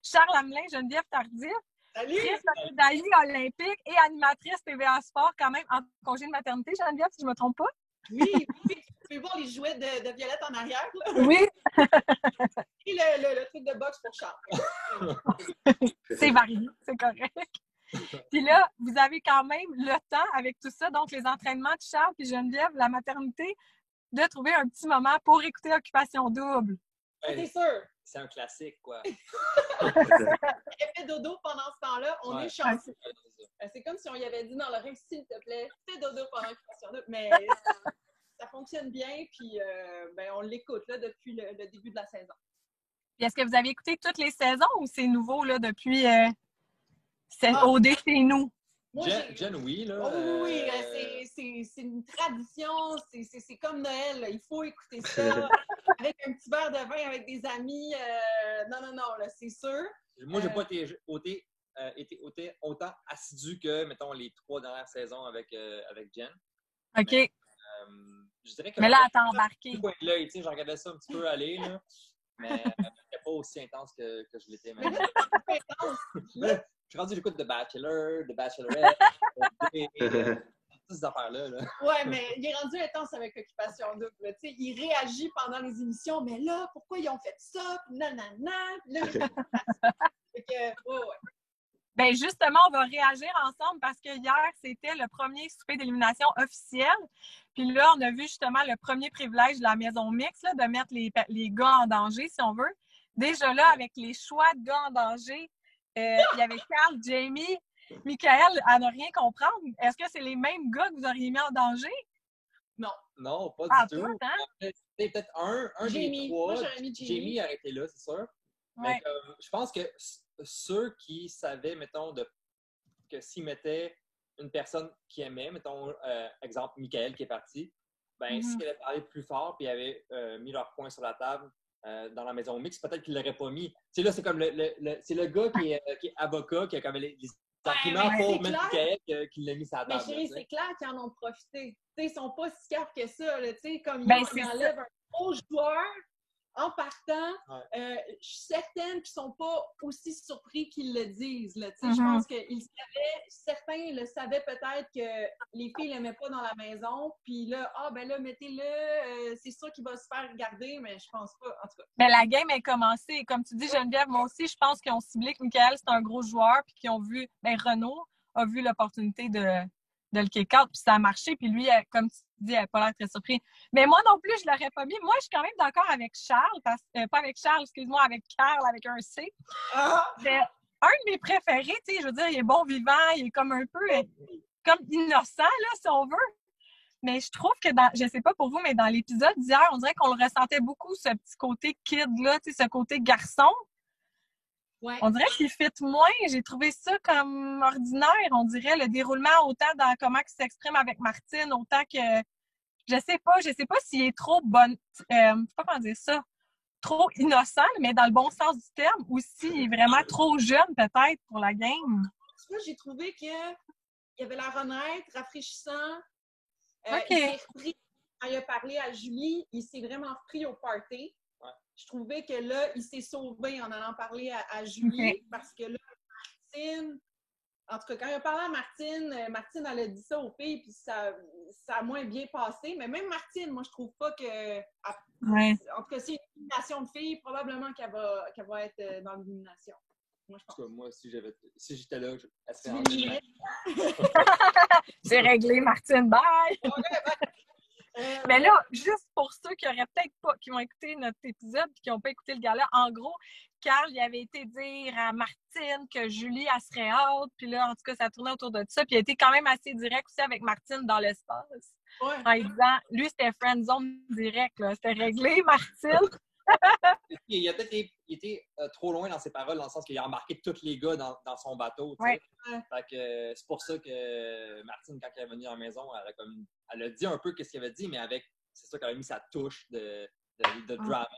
Charles Hamelin, Geneviève Tardif, Salut! médaillée olympique et animatrice TVA Sport, quand même en congé de maternité, Geneviève, si je ne me trompe pas. Oui, tu peux voir les jouets de Violette en arrière, là. Oui. Et le truc de boxe pour Charles. C'est varié, c'est correct. Puis là, vous avez quand même le temps avec tout ça, donc les entraînements de Charles puis Geneviève, la maternité, de trouver un petit moment pour écouter Occupation Double. C'est sûr. C'est un classique, quoi. Elle fait dodo pendant ce temps-là, on est chanceux. C'est comme si on y avait dit dans l'oreille, s'il te plaît, fais dodo pendant Occupation Double. Mais ça fonctionne bien, puis on l'écoute là, depuis le début de la saison. Puis est-ce que vous avez écouté toutes les saisons ou c'est nouveau là, depuis OD chez nous? Jen, oui, là. Oh, oui, c'est une tradition, c'est comme Noël, là. Il faut écouter ça avec un petit verre de vin avec des amis. Non, là, c'est sûr. Moi, j'ai pas été autant assidu que, mettons, les 3 dernières saisons avec Jen. OK. Mais, je dirais que mais là, elle t'a embarqué. Je regardais ça un petit peu aller, là, mais c'était pas aussi intense que je l'étais maintenant. Je suis rendu, j'écoute The Bachelor, The Bachelorette, toutes ces affaires-là. Là. Ouais, mais il est rendu intense avec Occupation Double. Tu sais, il réagit pendant les émissions, mais là, pourquoi ils ont fait ça? Puis nanana. Puis là, ouais. Ben justement, on va réagir ensemble parce que hier, c'était le premier souper d'élimination officiel. Puis là, on a vu justement le premier privilège de la maison mixte, là, de mettre les gars en danger, si on veut. Déjà là, avec les choix de gars en danger, il y avait Carl, Jamie, Michael, à ne rien comprendre. Est-ce que c'est les mêmes gars que vous auriez mis en danger? Non, pas du tout. Hein? C'est peut-être un Jamie. des 3. Moi, j'aurais mis Jamie a été là, c'est sûr. Ouais. Mais je pense que ceux qui savaient, mettons, que s'ils mettaient une personne qui aimait, mettons, exemple, Michael qui est parti, s'ils avaient parlé plus fort et avaient mis leur poing sur la table dans la maison mixte, peut-être qu'ils ne l'auraient pas mis. Tu sais, là, c'est comme c'est le gars qui est avocat, qui a comme les arguments pour mettre Michael qui l'a mis sur la table. Mais chérie, c'est clair qu'ils en ont profité. T'sais, ils sont pas si caves que ça. Là, comme ils enlèvent un gros joueur en partant. Je suis certaine qu'ils ne sont pas aussi surpris qu'ils le disent. Là, Je pense qu'ils savaient, certains le savaient peut-être que les filles ne l'aimaient pas dans la maison. Puis là, mettez-le, c'est sûr qu'il va se faire garder, mais je pense pas. En tout cas. Mais la game est commencée. Comme tu dis, Geneviève, moi aussi, je pense qu'ils ont ciblé que Michael, c'est un gros joueur, puis qu'ils ont vu, Renaud a vu l'opportunité de le kick-out, puis ça a marché. Puis lui, comme tu dis, il n'a pas l'air très surpris. Mais moi non plus, je ne l'aurais pas mis. Moi, je suis quand même d'accord avec Charles, pas avec Charles, excuse-moi, avec Carl, avec un C. C'est un de mes préférés, tu sais, je veux dire, il est bon vivant, il est comme un peu comme innocent, là, si on veut. Mais je trouve que je sais pas pour vous, mais dans l'épisode d'hier, on dirait qu'on le ressentait beaucoup, ce petit côté kid-là, tu sais, ce côté garçon. Ouais. On dirait qu'il fit moins. J'ai trouvé ça comme ordinaire. On dirait le déroulement autant dans comment il s'exprime avec Martine, autant que je sais pas s'il est trop bonne. Je sais pas comment dire ça. Trop innocent, mais dans le bon sens du terme, ou s'il est vraiment trop jeune, peut-être, pour la game. Moi, j'ai trouvé qu'il y avait la renaître, rafraîchissant. OK. Il s'est repris, quand il a parlé à Julie, il s'est vraiment repris au party. Ouais. Je trouvais que là, il s'est sauvé en allant parler à Julie, parce que là, Martine, en tout cas, quand il a parlé à Martine, Martine, elle a dit ça aux filles, puis ça a moins bien passé. Mais même Martine, moi, je trouve pas que... En tout cas, c'est une élimination de filles, probablement qu'elle va être dans l'élimination. Moi, je pense. En tout cas, moi, si j'étais là, elle serait en C'est réglé, Martine, bye! Mais là, juste pour ceux qui auraient peut-être pas, qui vont écouter notre épisode et qui n'ont pas écouté le gala, en gros, Carl, il avait été dire à Martine que Julie, elle serait haute, puis là, en tout cas, ça tournait autour de ça, puis il a été quand même assez direct aussi avec Martine dans l'espace. Ouais. En disant, lui, c'était friendzone direct, là. C'était réglé, Martine. Il a peut-être été trop loin dans ses paroles, dans le sens qu'il a embarqué tous les gars dans son bateau. Ouais. Fait que c'est pour ça que Martine, quand elle est venue à la maison, elle a dit un peu ce qu'elle avait dit, mais c'est sûr qu'elle a mis sa touche de drama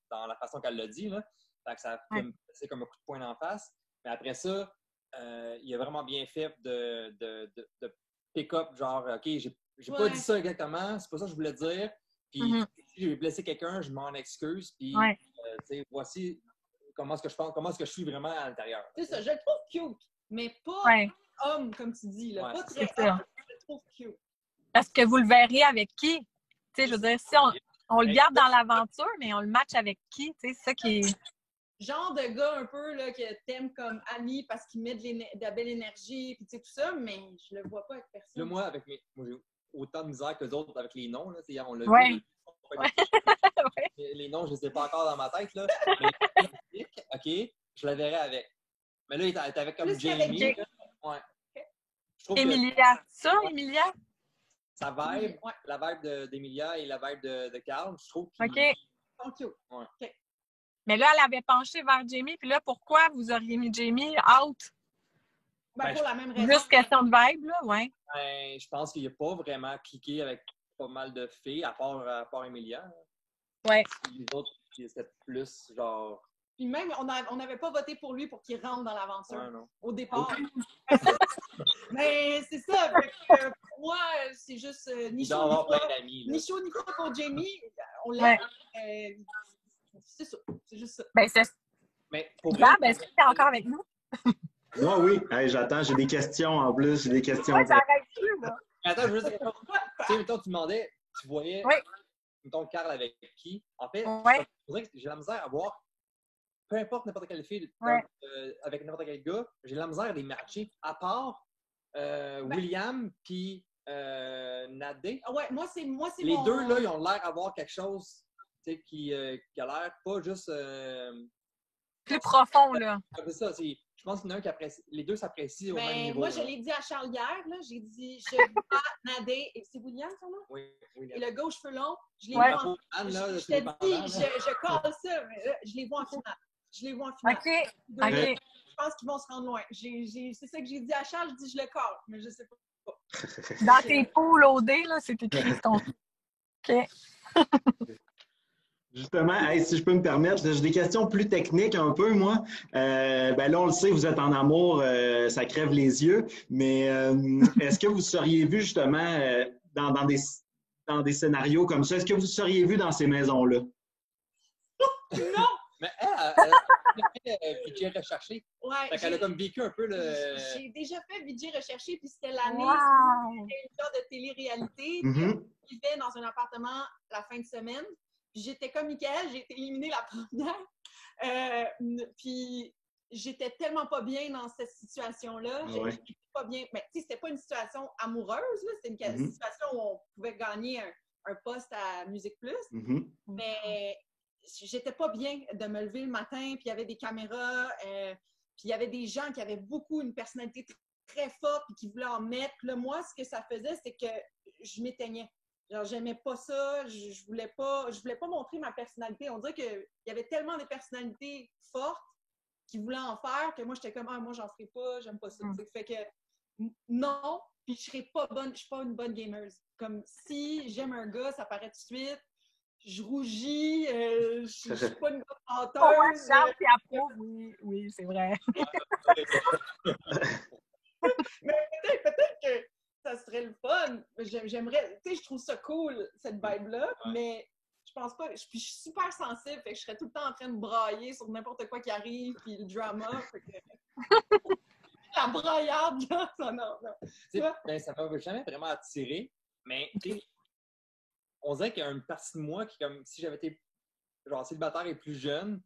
dans la façon qu'elle l'a dit. Là. Fait que ça a fait comme un coup de poing d'en face. Mais après ça, il a vraiment bien fait de pick-up, genre, OK, j'ai pas dit ça exactement, c'est pas ça que je voulais dire. Puis si j'ai blessé quelqu'un, je m'en excuse. Puis voici comment est-ce que je pense, comment est-ce que je suis vraiment à l'intérieur. C'est ça, je le trouve cute, mais pas homme, comme tu dis, là. Pas très homme, je le trouve cute. Est-ce que vous le verriez avec qui? Tu sais, je veux dire, si on le garde dans l'aventure, mais on le match avec qui? Tu sais, c'est ça qui est... Genre de gars un peu là, que t'aimes comme ami parce qu'il met de la belle énergie, puis tu sais, tout ça, mais je le vois pas avec personne. Là, moi, j'ai autant de misère que les autres avec les noms. Là, on l'a vu. Les noms, je ne les ai pas encore dans ma tête. Là. Mais OK, je la verrais avec. Mais là, il est avec comme plus Jamie. Ouais. Okay. Emilia, ça, Emilia? Sa vibe, la vibe d'Emilia et la vibe de Carl, je trouve qu'ils sont cute. Ouais. Okay. Mais là, elle avait penché vers Jamie, puis là, pourquoi vous auriez mis Jamie out? Ben, pour la même raison. Juste question de vibe, là, ouais. Ben, je pense qu'il n'a pas vraiment cliqué avec pas mal de filles, à part Emilia. Ouais. Les autres, c'était plus genre... Puis même, on n'avait pas voté pour lui pour qu'il rentre dans l'aventure au départ. Mais c'est ça. Pour moi, c'est juste ni chaud ni froid pour Jamie. On l'a. C'est ça. C'est juste ça. Ben, c'est... Mais pour est-ce que tu es encore avec nous? Moi, oui. Hey, j'attends. J'ai des questions en plus. J'ai des questions. J'arrête plus, là. Attends, je veux dire, tu sais, mettons, tu demandais, tu voyais, mettons, Carl avec qui? En fait, j'ai la misère à voir, peu importe n'importe quelle fille, avec n'importe quel gars, j'ai la misère à les matcher, à part William puis Nadé. Ouais, moi, c'est les deux, là, ils ont l'air d'avoir quelque chose, tu sais, qui a l'air pas juste... plus profond, là. C'est ça, je pense qu'il y en a un qui apprécie. Les deux s'apprécient au même niveau. Moi, je l'ai dit à Charles hier, là, j'ai dit, je vois Nadé. Et c'est William, son nom? Oui, William. Et le gars aux cheveux longs, je l'ai vu en finale. Je t'ai dit, je colle ça, mais là, je les vois en finale. OK. Je pense qu'ils vont se rendre loin. C'est ça que j'ai dit à Charles, je dis, je le colle, mais je sais pas. Dans tes poules OD, là, c'est écrit ton... OK. Justement, si je peux me permettre, j'ai des questions plus techniques un peu, moi. Ben là, on le sait, vous êtes en amour, ça crève les yeux, mais est-ce que vous seriez vu justement dans des scénarios comme ça? Est-ce que vous seriez vu dans ces maisons-là? Non! Mais elle a fait VJ Recherché. Ouais. Elle a comme vécu un peu le... J'ai déjà fait VJ Recherché, puis c'était l'année c'était une genre de télé-réalité. Je vivais dans un appartement la fin de semaine. Puis j'étais comme Mickaël, j'ai été éliminée la première. Puis j'étais tellement pas bien dans cette situation-là. J'étais pas bien. Mais tu sais, c'était pas une situation amoureuse, là. C'était une situation où on pouvait gagner un poste à Musique Plus. Mais j'étais pas bien de me lever le matin, puis il y avait des caméras, puis il y avait des gens qui avaient une personnalité très forte, puis qui voulaient en mettre. Puis là, moi, ce que ça faisait, c'est que je m'éteignais. Genre, j'aimais pas ça, je voulais pas montrer ma personnalité. On dirait qu'il y avait tellement de personnalités fortes qui voulaient en faire que moi, j'étais comme, moi, j'en ferai pas, j'aime pas ça. Fait que non, puis je suis pas une bonne gamer. Comme si j'aime un gars, ça paraît tout de suite, je rougis, je suis pas une bonne menteuse. Charles qui approuve, oui, c'est vrai. Mais peut-être que ça serait le fun. J'aimerais, tu sais, je trouve ça cool, cette vibe-là, mais je pense pas. Puis je suis super sensible, fait que je serais tout le temps en train de brailler sur n'importe quoi qui arrive, puis le drama. Fait que... La braillarde, là, ça, non. Ben, ça m'a jamais vraiment attiré, mais on dirait qu'il y a une partie de moi qui, comme si j'avais été genre célibataire et plus jeune,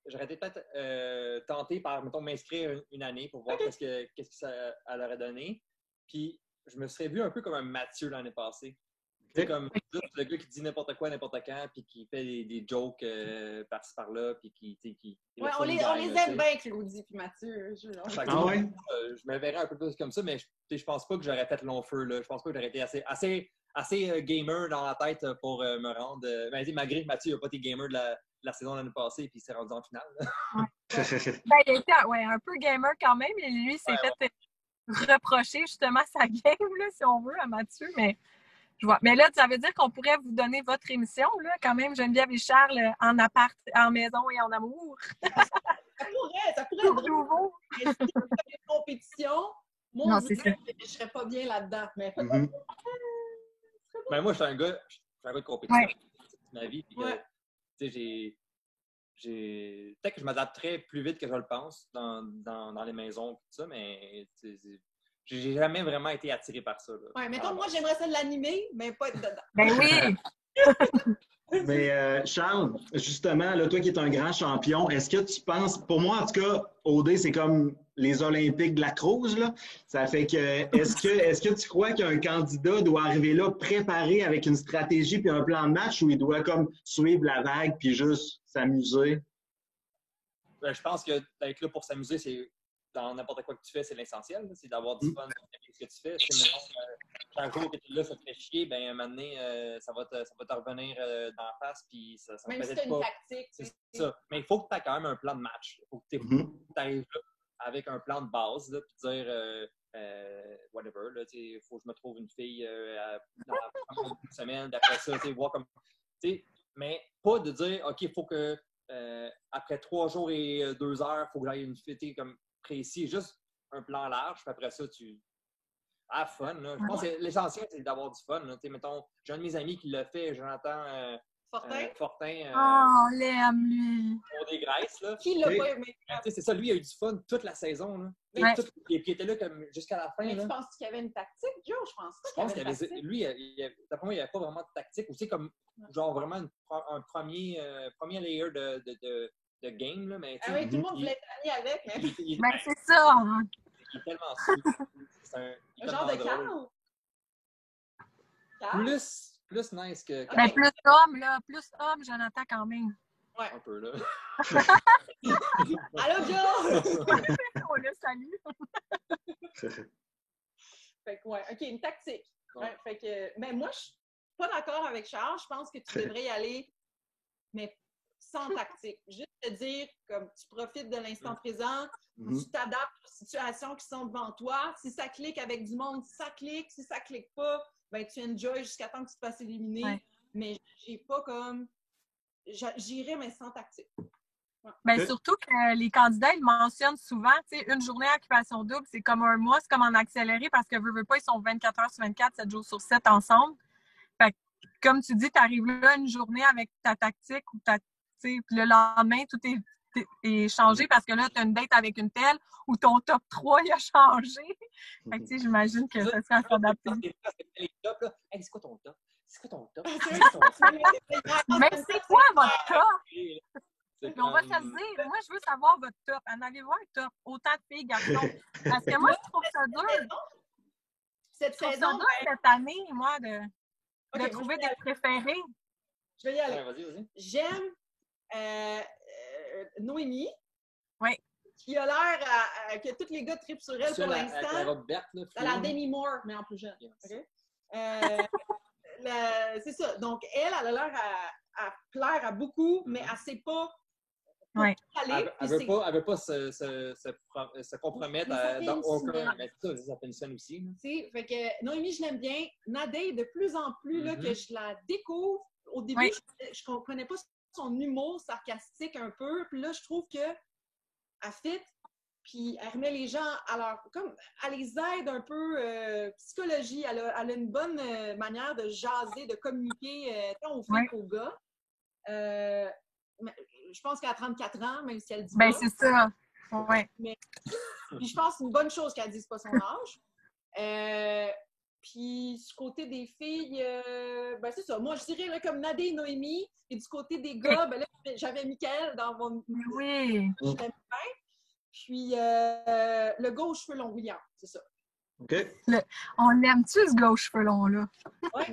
j'aurais été peut-être tenté par, mettons, m'inscrire une année pour voir qu'est-ce que ça elle aurait donné. Puis je me serais vu un peu comme un Mathieu l'année passée. C'est comme le gars qui dit n'importe quoi, n'importe quand, puis qui fait des jokes par-ci par-là, puis qui on les aime bien, Claudie puis Mathieu. Je me verrais un peu plus comme ça, mais je pense pas que j'aurais fait long feu, là. Je pense pas que j'aurais été assez gamer dans la tête pour me rendre. Malgré que Mathieu n'a pas été gamer de la saison de l'année passée, puis il s'est rendu en finale. Il était un peu gamer quand même, et lui s'est fait reprocher justement sa game, là, si on veut, à Mathieu, mais je vois. Mais là, ça veut dire qu'on pourrait vous donner votre émission, là, quand même, Geneviève et Charles, en appart, en maison et en amour. Ça pourrait être nouveau. Mais si il y a une compétition, moi, je serais pas bien là-dedans. Mais moi, je suis un gars de compétition. C'est ma vie. Puis, tu sais, peut-être que je m'adapterais plus vite que je le pense dans les maisons, tout ça, mais j'ai jamais vraiment été attiré par ça. Là. Ouais, mettons, moi, j'aimerais ça l'animer, mais pas être dedans. Ben oui! Mais Charles, justement, là, toi qui es un grand champion, est-ce que tu penses, pour moi en tout cas, OD, c'est comme les Olympiques de la Cruz, là. Ça fait que, est-ce que tu crois qu'un candidat doit arriver là préparé avec une stratégie puis un plan de match ou il doit comme suivre la vague puis juste s'amuser? Ben, je pense que d'être là pour s'amuser, c'est dans n'importe quoi que tu fais, c'est l'essentiel. C'est d'avoir du fun avec ce que tu fais. Chaque jour que tu es là, ça te fait chier, ben, à un moment donné, ça va te revenir dans la face. Puis ça même si tu une tactique. C'est ça. Mais il faut que tu aies quand même un plan de match. Il faut que tu arrives là avec un plan de base, là, puis dire whatever. Il faut que je me trouve une fille dans la semaine, d'après ça, voir comme. Mais pas de dire OK, il faut que après 3 jours et 2 heures, il faut que j'aille une fille comme précis, juste un plan large, puis après ça, tu as fun. Là. Je pense que l'essentiel, c'est d'avoir du fun. Là. Mettons, j'ai un de mes amis qui l'a fait, Jonathan Fortin. On l'aime, lui. Pour des graisses. Là. Qui l'a pas aimé? C'est ça, lui, il a eu du fun toute la saison. Là. Ouais. Et puis, il était là comme jusqu'à la fin. Mais là. tu penses qu'il y avait une tactique, Joe? Je pense qu'il y avait. Lui, d'après moi, il n'y avait pas vraiment de tactique. Ou c'est comme, genre, vraiment un premier layer de game. Là, mais, ah oui, tout le monde voulait être ami avec. Ben, c'est ça. Hein. Il est tellement sweet. C'est un genre de Carl? Plus nice que Carl. Ben, plus homme, là. Plus homme, Jonathan, quand même. Ouais. Un peu, là. Allô, Joe! On le salue. Fait que, ouais, OK, une tactique. Ouais, fait que, mais moi, je suis pas d'accord avec Charles. Je pense que tu devrais y aller, mais sans tactique. Juste te dire, comme tu profites de l'instant présent, tu t'adaptes aux situations qui sont devant toi. Si ça clique avec du monde, ça clique. Si ça clique pas, ben tu enjoy jusqu'à temps que tu te fasses éliminer. Ouais. Mais j'ai pas comme... J'irai, mais sans tactique. Ouais. Ben, surtout que les candidats, ils mentionnent souvent, tu sais, une journée à occupation double, c'est comme un mois, c'est comme en accéléré parce que veux pas, ils sont 24 heures sur 24, 7 jours sur 7 ensemble. Fait que, comme tu dis, tu arrives là une journée avec ta tactique ou puis le lendemain, tout est changé parce que là, tu as une date avec une telle ou ton top 3 il a changé. Fait que, tu sais, j'imagine que ça serait à s'adapter. Les tops, là, hey, c'est quoi ton top? C'est quoi ton top? Mais c'est quoi votre top? On va se le dire. Moi, je veux savoir votre top. En avez-vous un top? Autant de filles, garçons. Parce que moi, je trouve ça dur. Cette saison, cette année, moi, de trouver des préférés. Je vais y aller. Ouais, vas-y. J'aime Noémie. Oui. Qui a l'air que tous les gars trippent sur elle pour l'instant. Elle a Demi Moore, mais en plus jeune. Yes. Okay? C'est ça. Donc, elle a l'air à plaire à beaucoup, mais elle ne sait pas. Ouais. Aller, elle veut pas se compromettre dans aucun. Mais ça fait une scène aussi. Fait que Noémie, je l'aime bien. Nadé, de plus en plus, là, que je la découvre. Au début, je ne comprenais pas son humour sarcastique un peu. Puis là, je trouve qu'elle fit. Puis elle remet les gens à leur... Comme, elle les aide un peu, psychologie. Elle a une bonne manière de jaser, de communiquer tant aux filles qu'aux gars. Je pense qu'elle a 34 ans, même si elle dit ben, pas. c'est ça. Ouais. Puis je pense que c'est une bonne chose qu'elle ne dise pas son âge. Puis du côté des filles, ben c'est ça. Moi, je dirais là, comme Nadé et Noémie. Et du côté des gars, ben là, j'avais Mickaël dans mon... Oui. Je l'aime bien. Puis le gars aux cheveux longs, William, c'est ça. OK. On l'aime-tu, ce gars aux cheveux longs-là? Oui.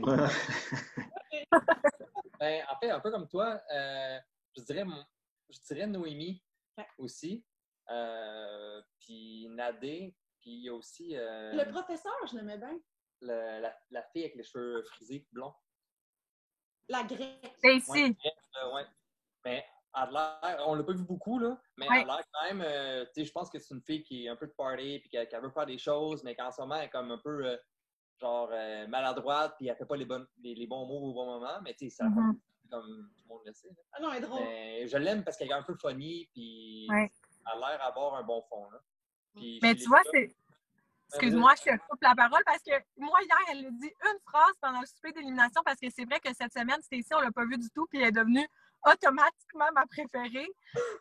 Ben, en fait, un peu comme toi, je dirais Noémie aussi. Puis Nadé. Puis il y a aussi... le professeur, je l'aimais bien. La fille avec les cheveux frisés, blonds. La grecque. Stacy. Ouais. Mais elle a l'air, on l'a pas vu beaucoup, là, mais elle a l'air quand même, tu sais, je pense que c'est une fille qui est un peu de party, puis qu'elle veut faire des choses, mais qu'en ce moment, elle est comme un peu, maladroite, puis elle fait pas les bons mots au bon moment, mais tu sais, ça comme tout le monde le sait. Là. Ah non, elle est drôle. Mais je l'aime parce qu'elle est un peu funny, puis elle a l'air d'avoir un bon fond, là. Puis, mais tu vois, c'est... Excuse-moi, je te coupe la parole parce que moi, hier, elle a dit une phrase pendant le souper d'élimination parce que c'est vrai que cette semaine, Stacy, on l'a pas vu du tout, puis elle est devenue automatiquement ma préférée.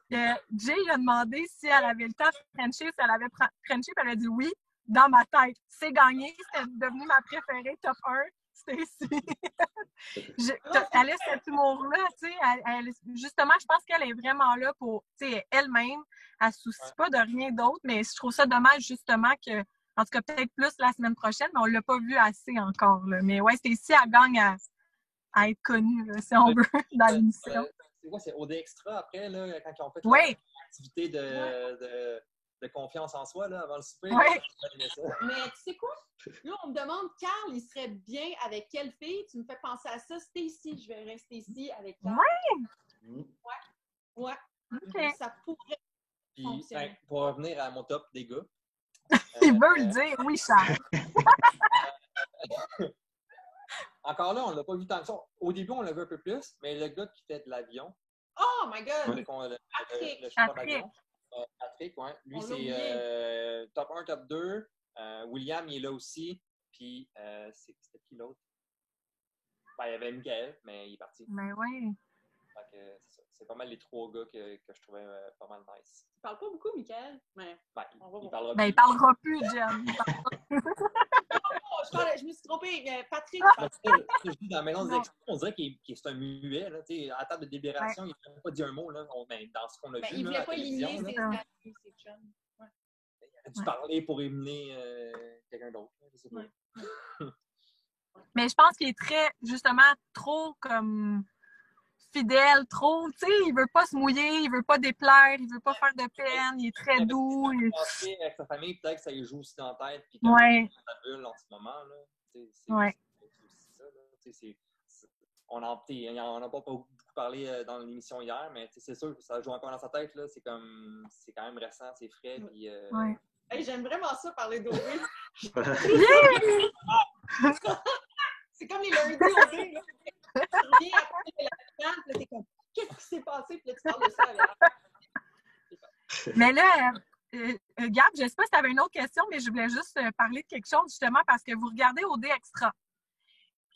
Jay a demandé si elle avait le temps de Frencher, si elle avait Frenché, puis elle a dit oui, dans ma tête. C'est gagné, c'est devenu ma préférée, top 1. Stacy. Elle a cet humour-là, tu sais. Justement, je pense qu'elle est vraiment là pour, tu sais, elle-même. Elle ne se soucie pas de rien d'autre, mais je trouve ça dommage, justement, que, en tout cas, peut-être plus la semaine prochaine, mais on ne l'a pas vu assez encore, là. Mais ouais, Stacy, elle gagne à être connue, là, si on veut, dans l'émission. C'est quoi, c'est OD Extra après, là, quand ils ont fait l'activité de confiance en soi, là, avant le souper? Oui. Mais tu sais quoi? Là, on me demande, Carl, il serait bien avec quelle fille? Tu me fais penser à ça. Stacy, je verrais Stacy avec Carl. Oui! Ouais. Okay. Ça pourrait fonctionner. Ben, pour revenir à mon top des gars. Il veut le dire, oui, Charles. Encore là, on ne l'a pas vu tant que ça. Au début, on l'a vu un peu plus, mais le gars qui fait de l'avion. Oh my God! Le chauffeur d'avion. Patrick, oui. Lui, c'est top 1, top 2. William, il est là aussi. Puis, c'était qui l'autre? Ben, il y avait Michael, mais il est parti. Mais oui. C'est pas mal les 3 gars que je trouvais pas mal nice. Il parle pas beaucoup, Michael. Mais il parlera plus. Ben, il parlera plus, Jen. Je me suis trompée. Patrick. Je dis dans la maison des experts, on dirait qu'il c'est un muet. Là, à la table de délibération, il n'a pas dit un mot. Là, dans ce qu'on a vu. Il ne voulait pas éliminer ses chums. Il a dû parler pour éliminer quelqu'un d'autre. Je sais pas. Mais je pense qu'il est très, justement, trop comme fidèle, trop, tu sais, il veut pas se mouiller, il veut pas déplaire, il veut pas faire de peine, il est très doux. Avec sa famille, peut-être que ça lui joue aussi dans la tête. Puis ouais. Dans la bulle en ce moment, là. C'est aussi ça, là. On n'en a pas beaucoup parlé dans l'émission hier, mais c'est sûr que ça joue encore dans sa tête, là. C'est quand même récent, c'est frais. Puis, hey, j'aime vraiment ça, parler d'OD. C'est comme les lundis OD, là. Tu reviens après la plante, là, t'es comme, qu'est-ce qui s'est passé? Puis là, tu parles de ça. Là. Mais là, Gab, je ne sais pas si tu avais une autre question, mais je voulais juste parler de quelque chose, justement, parce que vous regardez OD Extra.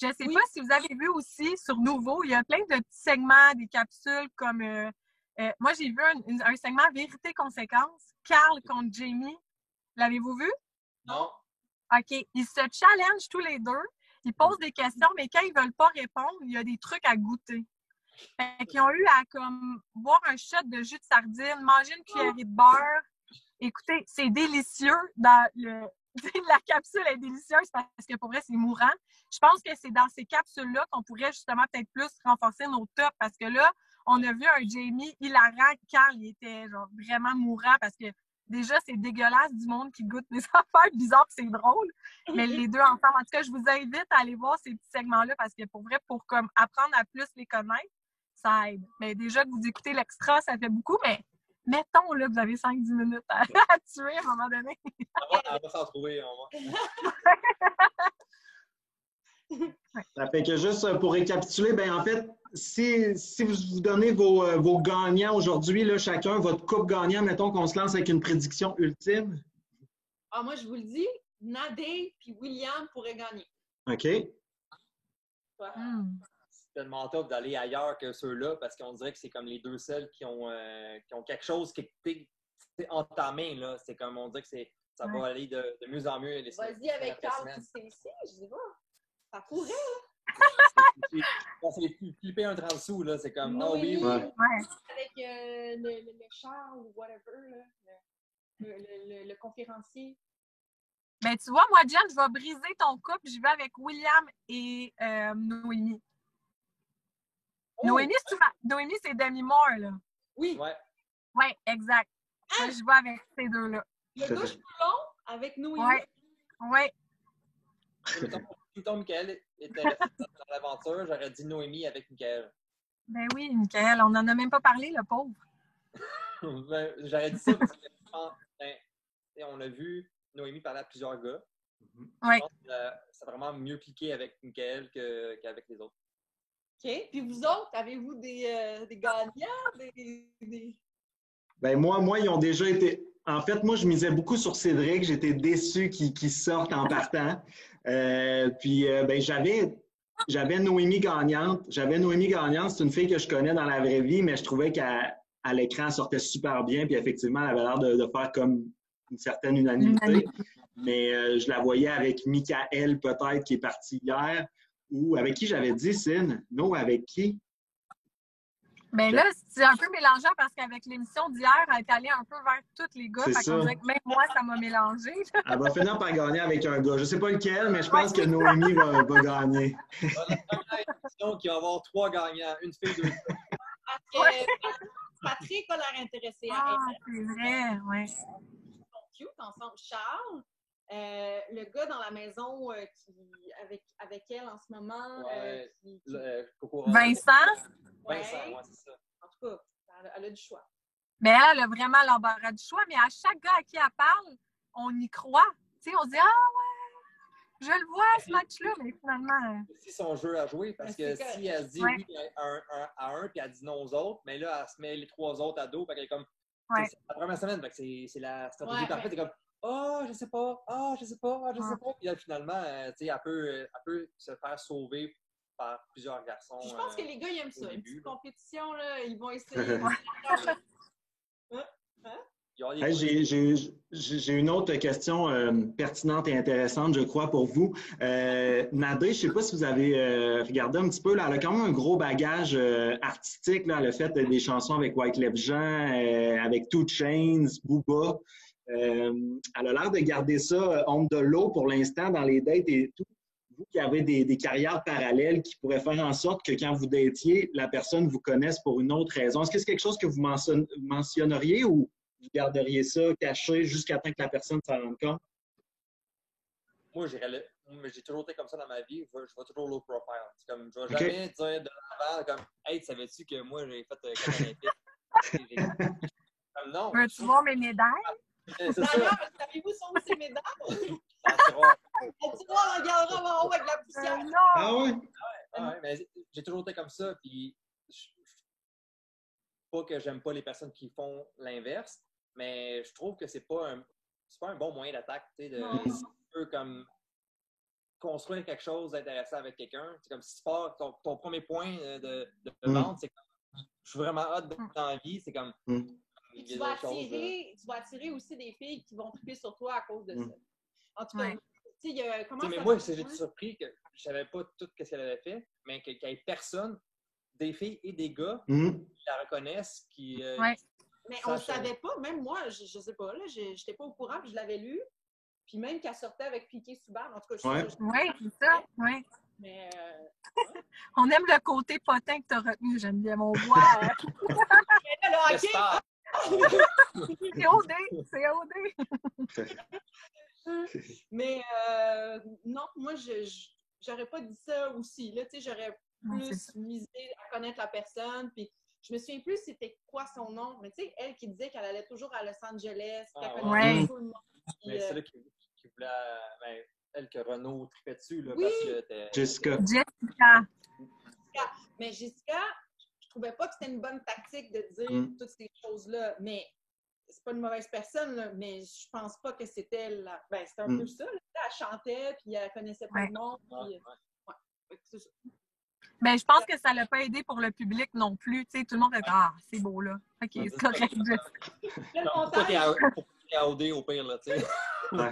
Je ne sais pas si vous avez vu aussi sur Nouveau, il y a plein de petits segments, des capsules comme... moi, j'ai vu un segment Vérité-Conséquence, Carl contre Jamie. L'avez-vous vu? Non. OK. Ils se challengent tous les deux. Ils posent des questions, mais quand ils ne veulent pas répondre, il y a des trucs à goûter. Fait qu'ils ont eu à comme boire un shot de jus de sardine, manger une cuillerée de beurre. Écoutez, c'est délicieux. La capsule est délicieuse parce que pour vrai, c'est mourant. Je pense que c'est dans ces capsules-là qu'on pourrait justement peut-être plus renforcer nos tops parce que là, on a vu un Jamie hilarant. Carl, il était genre vraiment mourant parce que déjà, c'est dégueulasse du monde qui goûte des affaires bizarres et c'est drôle. Mais les deux ensemble, en tout cas, je vous invite à aller voir ces petits segments-là parce que pour vrai, pour comme apprendre à plus les connaître, ça aide. Mais déjà que vous écoutez l'extra, ça fait beaucoup, mais mettons, là, vous avez 5-10 minutes à tuer à un moment donné. On va s'en trouver. Ça fait que juste pour récapituler, ben en fait, si vous donnez vos gagnants aujourd'hui, là, chacun, votre couple gagnant, mettons qu'on se lance avec une prédiction ultime. Ah, moi, je vous le dis, Nadé puis William pourraient gagner. OK. Ouais. C'est tellement top d'aller ailleurs que ceux-là parce qu'on dirait que c'est comme les deux seuls qui ont quelque chose qui est entamé. Là. C'est comme on dirait que ça va aller de mieux en mieux. Vas-y avec Carl qui c'est ici, je sais pas. Ça pourrait, On s'est flippé un 30 sous, là. C'est comme, oui. Ouais. Avec le Charles ou whatever, là, le conférencier. Ben, tu vois, moi, Jen, je vais briser ton couple. Je vais avec William et Noémie. Oh. Noémie, c'est Demi Moore, là. Oui. Oui, exact. Moi, je vais avec ces deux-là. Le gars cheveux long avec Noémie. Oui. Si ton Michael était dans l'aventure, j'aurais dit Noémie avec Michael. Ben oui, Michael, on n'en a même pas parlé, le pauvre. Ben, j'aurais dit ça parce que on a vu Noémie parler à plusieurs gars. Oui. Je pense que ça a vraiment mieux cliqué avec Michael qu'avec les autres. OK. Puis vous autres, avez-vous des gagnants? Ben moi, ils ont déjà été... En fait, moi, je misais beaucoup sur Cédric. J'étais déçu qu'il sorte en partant. Ben, j'avais j'avais Noémie Gagnante. C'est une fille que je connais dans la vraie vie, mais je trouvais qu'à l'écran, elle sortait super bien. Puis effectivement, elle avait l'air de faire comme une certaine unanimité. Mais je la voyais avec Michael, peut-être, qui est parti hier. Ou avec qui j'avais dit, Cine? Non, avec qui? Ben là, c'est un peu mélangeant parce qu'avec l'émission d'hier, elle est allée un peu vers tous les gars. Fait qu'on dirait que même moi, ça m'a mélangé. Elle va finir par gagner avec un gars. Je ne sais pas lequel, mais je pense que Noémie va gagner. On a qui va avoir 3 gagnants, une fille, 2 filles. Patrick a l'air intéressé à elle. C'est vrai, oui. Ils sont cute ensemble. Charles, le gars dans la maison avec elle en ce moment. Vincent? Vincent, ouais, c'est ça. En tout cas, elle a du choix. Mais elle a vraiment l'embarras du choix, mais à chaque gars à qui elle parle, on y croit. Tu sais, on se dit, ah ouais, je le vois ce match-là, mais finalement. C'est son jeu à jouer, parce que si elle se dit oui à un, puis elle dit non aux autres, mais là, elle se met les 3 autres à dos, fait qu'elle est comme. C'est la première semaine, fait que c'est la stratégie parfaite. C'est comme, je sais pas. Puis là, finalement, tu sais, elle peut se faire sauver par plusieurs garçons. Je pense que les gars, ils aiment ça. Une petite compétition, là, ils vont essayer. J'ai une autre question pertinente et intéressante, je crois, pour vous. Nadé, je ne sais pas si vous avez regardé un petit peu, là, elle a quand même un gros bagage artistique. Là. Elle a fait des chansons avec Wyclef Jean, avec 2 Chainz, Booba. Elle a l'air de garder ça on the low pour l'instant dans les dates et tout. Vous qui avez des carrières parallèles qui pourraient faire en sorte que quand vous datiez, la personne vous connaisse pour une autre raison. Est-ce que c'est quelque chose que vous mentionneriez ou vous garderiez ça caché jusqu'à temps que la personne s'en rende compte? Moi, j'ai toujours été comme ça dans ma vie. Je vais toujours low profile. C'est comme, je ne vais jamais dire de l'avant comme « Hey, savais-tu que moi, j'ai fait olympique? » Non. Veux-tu voir mes médailles? D'ailleurs, savez-vous sont où ces médailles? Tu vois, on regardera en haut avec la poussière. Non! Ah oui? Ouais, mais j'ai toujours été comme ça. Puis, pas que j'aime pas les personnes qui font l'inverse, mais je trouve que c'est pas un bon moyen d'attaque. Si tu peux comme construire quelque chose d'intéressant avec quelqu'un, c'est comme si tu pars, ton premier point de vente, c'est comme je suis vraiment hâte dans la vie, c'est comme. Tu vas attirer aussi des filles qui vont triper sur toi à cause de ça. En tout cas, mais moi, j'ai été surpris que je savais pas tout ce qu'elle avait fait, mais qu'il n'y ait personne, des filles et des gars, qui la reconnaissent, qui. Mais on ne savait pas, même moi, je ne sais pas, là, j'étais pas au courant, puis je l'avais lu. Puis même qu'elle sortait avec Piqué Souban, en tout cas, Oui, c'est ça, oui. Mais on aime le côté potin que tu as retenu, j'aime bien mon voix. le hockey! C'est OD. Mais non, moi, j'aurais pas dit ça aussi. Là, j'aurais plus misé à connaître la personne. Puis je me souviens plus c'était quoi son nom. Mais tu sais, elle qui disait qu'elle allait toujours à Los Angeles, qu'elle connaissait tout le monde. Mais c'est là qui voulait. Elle que Renaud tripait dessus. Là, parce que Jessica. Mais Jessica, je trouvais pas que c'était une bonne tactique de dire toutes ces choses-là. Mais c'est pas une mauvaise personne, là, mais je pense pas que c'était la. Ben, c'était un peu ça. Là. Elle chantait, puis elle connaissait pas le monde. C'est ça. Ben, je pense que ça l'a pas aidé pour le public non plus. Tu sais, tout le monde a dit c'est beau, là. OK, c'est correct. Pourquoi t'es à OD au pire, là, tu sais? J'en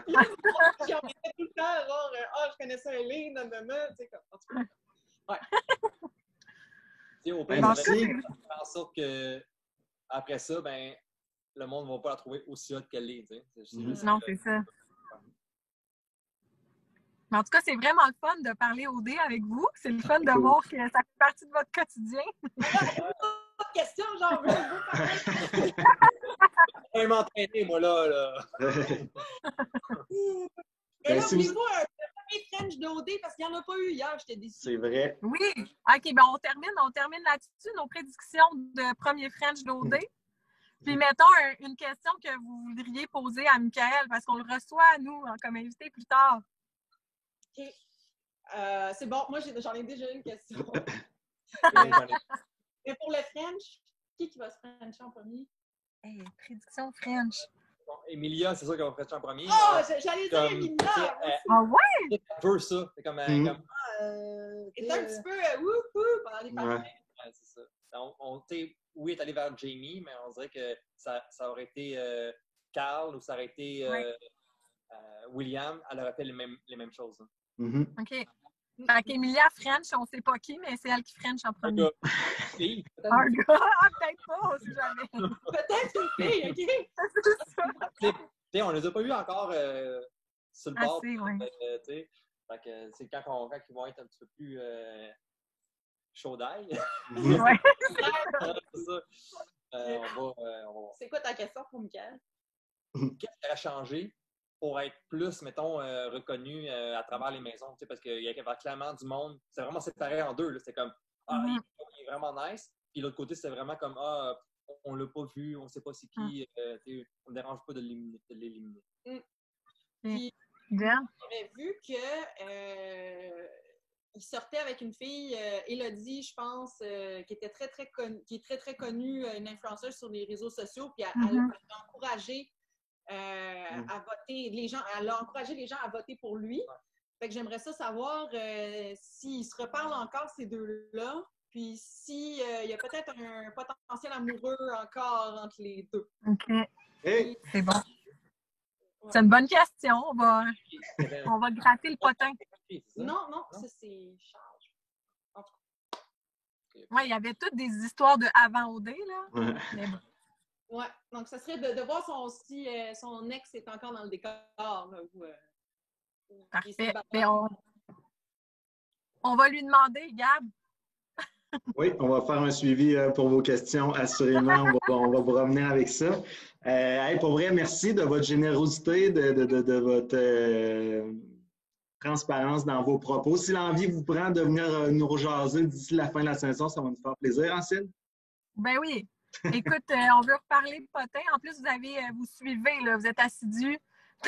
mettais tout le temps, genre, je connaissais un ligne, tu sais, comme. En tout cas. Ouais. Tu sais, au pire, ça fait en sorte que après ça, ben, le monde ne va pas la trouver aussi haute qu'elle est. Non, c'est ça. Mais en tout cas, c'est vraiment le fun de parler OD avec vous. C'est le fun de voir que ça fait partie de votre quotidien. Pas de question, j'en veux. Je vais m'entraîner, moi, là. Et là, voulez-vous un premier French d'OD? Parce qu'il n'y en a pas eu hier, j'étais déçue. C'est vrai. Oui. OK, ben on termine là-dessus, nos prédictions de premier French d'OD. Puis mettons une question que vous voudriez poser à Michael, parce qu'on le reçoit, nous, comme invité plus tard. OK. C'est bon, moi j'en ai déjà une question. Mais pour le French, qui va se Frencher en premier? Hey, prédiction French. Emilia, c'est sûr qu'elle va faire en premier. Oh, j'allais dire Emilia! Ah ouais? Elle veut ça. C'est comme... C'est un petit peu wouhou pendant les parties. Ouais, c'est ça. Oui, elle est allée vers Jamie, mais on dirait que ça aurait été Carl ou ça aurait été William. Elle aurait fait les mêmes choses. Hein. OK. Fait qu'Emilia French, on ne sait pas qui, mais c'est elle qui French en premier. Un gars? Ah, peut-être pas, on sait jamais. Peut-être une fille, OK? C'est ça. On ne les a pas vus encore sur le bord. Assez, ouais. Fait que c'est quand ils vont être un petit peu plus chaud d'ail. Ouais. C'est ça. On va... C'est quoi ta question pour Michael? Qu'est-ce qui a changé pour être plus, mettons, reconnu à travers les maisons? Parce qu'il y avait clairement du monde. C'est vraiment séparé en deux. C'était comme, il est vraiment nice. Puis l'autre côté, c'était vraiment comme, on l'a pas vu, on sait pas c'est qui. On ne dérange pas de l'éliminer. Puis, j'avais vu que il sortait avec une fille, Élodie, je pense, qui était très, très connue, une influenceuse sur les réseaux sociaux, puis elle a encouragé à voter les gens, elle a encouragé les gens à voter pour lui. Fait que j'aimerais ça savoir s'ils se reparlent encore, ces deux-là, puis s'il y a peut-être un potentiel amoureux encore entre les deux. OK. Hey. C'est bon. C'est une bonne question. On va gratter le potin. Non, ça c'est Charles. En tout cas. Oui, il y avait toutes des histoires de avant OD, là. Mais bon. Ouais, donc ça serait de voir si son ex est encore dans le décor. Parfait. Mais on va lui demander, Gab. Oui, on va faire un suivi pour vos questions, assurément. On va vous revenir avec ça. Pour vrai, merci de votre générosité, de votre transparence dans vos propos. Si l'envie vous prend de venir nous rejaser d'ici la fin de la saison, ça va nous faire plaisir, Ancine? Ben oui. Écoute, on veut reparler de potin. En plus, vous suivez, là, vous êtes assidus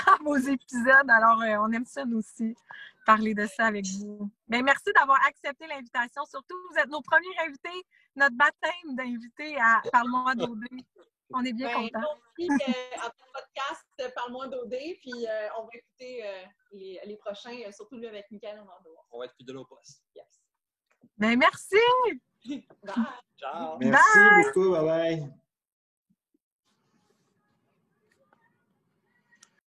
dans vos épisodes. Alors, on aime ça, nous aussi, parler de ça avec vous. Mais merci d'avoir accepté l'invitation. Surtout, vous êtes nos premiers invités, notre baptême d'invités à Parle-moi d'OD. On est bien contents. En podcast, Parle-moi d'OD, puis on va écouter les prochains, surtout lui avec Michael, on va être fidèles au poste. Yes. Ben merci! Bye! Ciao! Merci beaucoup, bye bye!